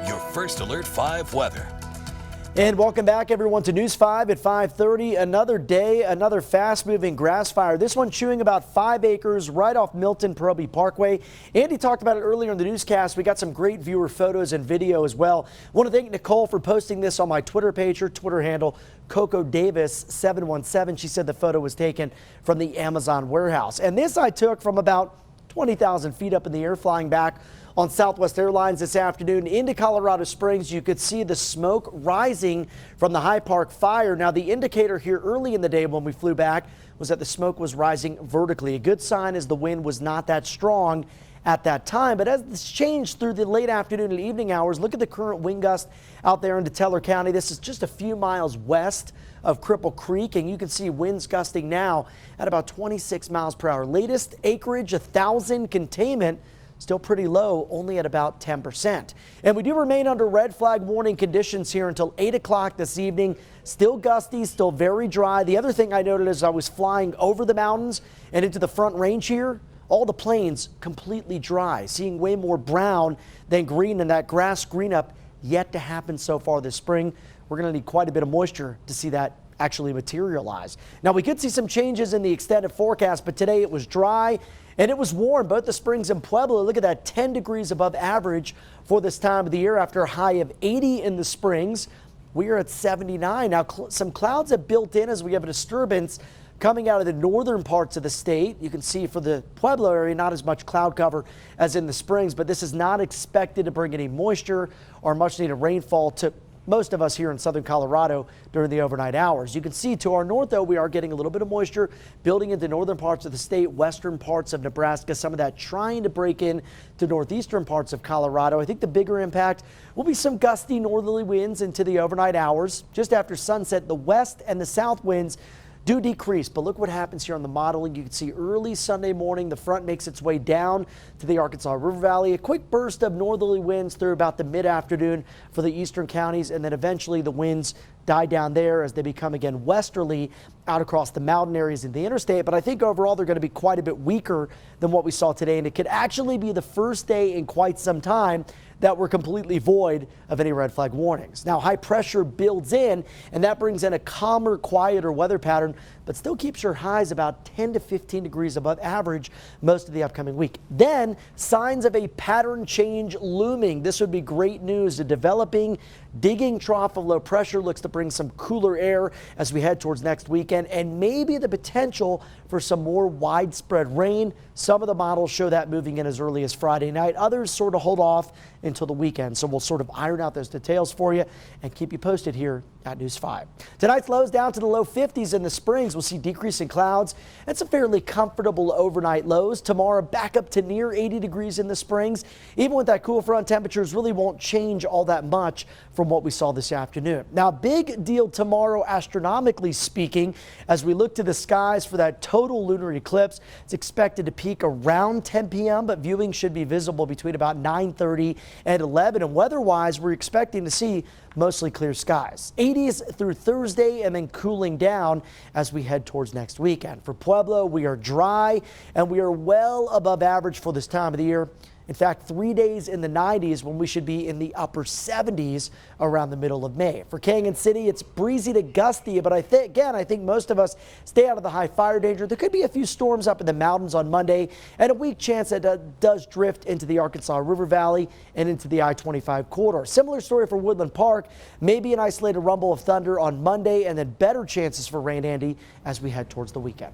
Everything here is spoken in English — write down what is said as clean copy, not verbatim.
your First Alert 5 weather. And welcome back, everyone, to News 5 at 5:30. Another day, another fast-moving grass fire. This one chewing about 5 acres right off Milton-Perobe Parkway. Andy talked about it earlier in the newscast. We got some great viewer photos and video as well. I want to thank Nicole for posting this on my Twitter page. Her Twitter handle, Coco Davis 717. She said the photo was taken from the Amazon warehouse. And this I took from about 20,000 feet up in the air, flying back on Southwest Airlines this afternoon into Colorado Springs. You could see the smoke rising from the High Park fire. Now, the indicator here early in the day when we flew back was that the smoke was rising vertically. A good sign as the wind was not that strong at that time. But as this changed through the late afternoon and evening hours, look at the current wind gust out there into Teller County. This is just a few miles west of Cripple Creek, and you can see winds gusting now at about 26 miles per hour. Latest acreage, 1,000. Containment still pretty low, only at about 10%. And we do remain under red flag warning conditions here until 8 o'clock this evening. Still gusty, still very dry. The other thing I noted as I was flying over the mountains and into the Front Range here, all the plains completely dry, seeing way more brown than green, and that grass green up yet to happen so far this spring. We're going to need quite a bit of moisture to see that actually materialize. Now, we could see some changes in the extended forecast, but today it was dry and it was warm. Both the Springs and Pueblo, look at that, 10 degrees above average for this time of the year after a high of 80 in the Springs. We are at 79. Now, some clouds have built in as we have a disturbance coming out of the northern parts of the state. You can see for the Pueblo area, not as much cloud cover as in the Springs, but this is not expected to bring any moisture or much needed rainfall to most of us here in southern Colorado during the overnight hours. You can see to our north, though, we are getting a little bit of moisture building into northern parts of the state, western parts of Nebraska, some of that trying to break in to northeastern parts of Colorado. I think the bigger impact will be some gusty northerly winds into the overnight hours. Just after sunset, the west and the south winds do decrease, but look what happens here on the modeling. You can see early Sunday morning, the front makes its way down to the Arkansas River Valley. A quick burst of northerly winds through about the mid-afternoon for the eastern counties, and then eventually the winds die down there as they become again westerly out across the mountain areas in the interstate. But I think overall they're going to be quite a bit weaker than what we saw today, and it could actually be the first day in quite some time that we're completely void of any red flag warnings. Now, high pressure builds in, and that brings in a calmer, quieter weather pattern, but still keeps your highs about 10 to 15 degrees above average most of the upcoming week. Then, signs of a pattern change looming. This would be great news. A developing, digging trough of low pressure looks to bring some cooler air as we head towards next weekend, and maybe the potential for some more widespread rain. Some of the models show that moving in as early as Friday night. Others sort of hold off until the weekend. So we'll sort of iron out those details for you and keep you posted here at News 5. Tonight's lows down to the low 50s in the Springs. We'll see decreasing clouds and some fairly comfortable overnight lows. Tomorrow back up to near 80 degrees in the Springs. Even with that cool front, temperatures really won't change all that much from what we saw this afternoon. Now, big deal tomorrow, astronomically speaking, as we look to the skies for that total lunar eclipse. It's expected to peak around 10 p.m., but viewing should be visible between about 9:30 and 11. And weather-wise, we're expecting to see mostly clear skies. 80s through Thursday and then cooling down as we head towards next weekend. For Pueblo, we are dry and we are well above average for this time of the year. In fact, 3 days in the 90s when we should be in the upper 70s around the middle of May. For Canyon City, it's breezy to gusty, but I think most of us stay out of the high fire danger. There could be a few storms up in the mountains on Monday and a weak chance that does drift into the Arkansas River Valley and into the I-25 corridor. Similar story for Woodland Park. Maybe an isolated rumble of thunder on Monday and then better chances for rain, Andy, as we head towards the weekend.